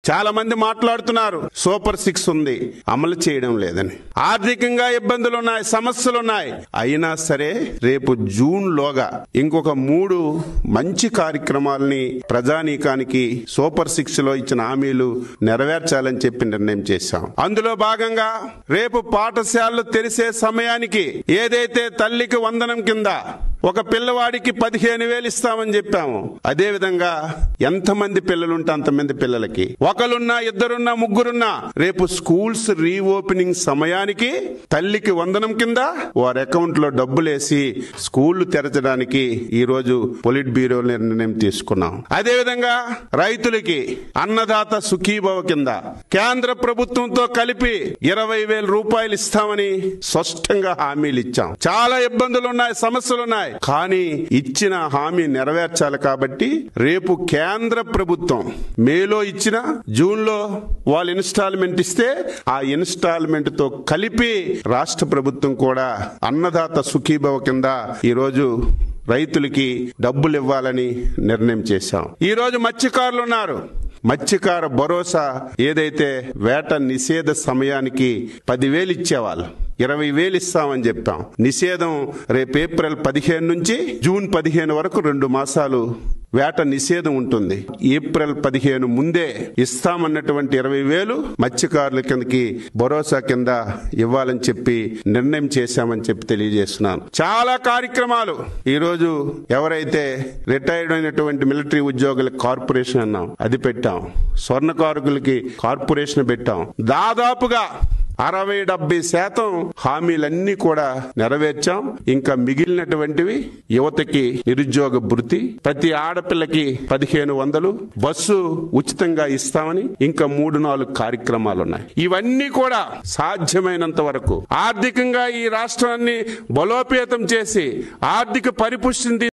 చాలా మంది మాట్లాడుతున్నారు సూపర్ 6 ఉంది, అమలు చేయడం లేదని. ఆర్థికంగా ఇబ్బందులున్నాయి, సమస్యలున్నాయి. అయినా సరే రేపు జూన్ లోగా ఇంకొక 3 మంచి కార్యక్రమాలని ప్రజానీకానికి సూపర్ 6 లో ఇచ్చిన హామీలు నెరవేర్చాలని చెప్పి నిర్ణయం చేశాం. అందులో భాగంగా రేపు పాఠశాలలు తెరిసే సమయానికి ఏదైతే తల్లికి వందనం కింద ఒక పిల్లవాడికి 15,000 ఇస్తామని చెప్పాము. అదే విధంగా ఎంతమంది పిల్లలుంటే అంతమంది పిల్లలకి, ఒకరున్నా, ఇద్దరున్నా, ముగ్గురున్నా రేపు స్కూల్స్ రీఓపెనింగ్ సమయానికి తల్లికి వందనం కింద వారి అకౌంట్ లో డబ్బులేసి స్కూళ్లు తెరచడానికి ఈ రోజు పొలిట్ బ్యూరో నిర్ణయం తీసుకున్నాం. అదే విధంగా రైతులకి అన్నదాత సుఖీభవ కింద కేంద్ర ప్రభుత్వంతో కలిపి 20,000 రూపాయలు ఇస్తామని స్పష్టంగా హామీలు ఇచ్చాం. చాలా ఇబ్బందులున్నాయి, సమస్యలున్నాయి. కానీ ఇచ్చిన హామీ నెరవేర్చాలి కాబట్టి రేపు కేంద్ర ప్రభుత్వం మేలో ఇచ్చిన జూన్ లో వాళ్ళు ఇన్స్టాల్మెంట్ ఇస్తే ఆ ఇన్స్టాల్మెంట్ తో కలిపి రాష్ట్ర ప్రభుత్వం కూడా అన్నదాత సుఖీభవ కింద ఈరోజు రైతులకి డబ్బులు ఇవ్వాలని నిర్ణయం చేశాం. ఈ రోజు మత్స్యకారులు ఉన్నారు. మత్స్యకార భరోసా ఏదైతే వేట నిషేధ సమయానికి 10,000 ఇచ్చేవాళ్ళు 20,000 ఇస్తామని చెప్పాం. నిషేధం రేపు ఏప్రిల్ 15 నుంచి జూన్ 15 వరకు 2 మాసాలు వేట నిషేధం ఉంటుంది. ఏప్రిల్ 15 ముందే ఇస్తామన్నటువంటి 20,000 మత్స్యకారుల కిందకి భరోసా కింద ఇవ్వాలని చెప్పి నిర్ణయం చేశామని చెప్పి తెలియజేస్తున్నాను. చాలా కార్యక్రమాలు ఈరోజు ఎవరైతే రిటైర్డ్ అయినటువంటి మిలిటరీ ఉద్యోగుల కార్పొరేషన్ అన్నాం, అది పెట్టాం. స్వర్ణకారుకులకి కార్పొరేషన్ పెట్టాం. దాదాపుగా 60-70% హామీలన్నీ కూడా నెరవేర్చాం. ఇంకా మిగిలినటువంటివి యువతకి నిరుద్యోగ భృతి, ప్రతి ఆడపిల్లకి 1,500, బస్సు ఉచితంగా ఇస్తామని ఇంకా 3-4 కార్యక్రమాలు ఉన్నాయి. ఇవన్నీ కూడా సాధ్యమైనంత వరకు ఆర్థికంగా ఈ రాష్ట్రాన్ని బలోపేతం చేసి ఆర్థిక పరిపుష్టిని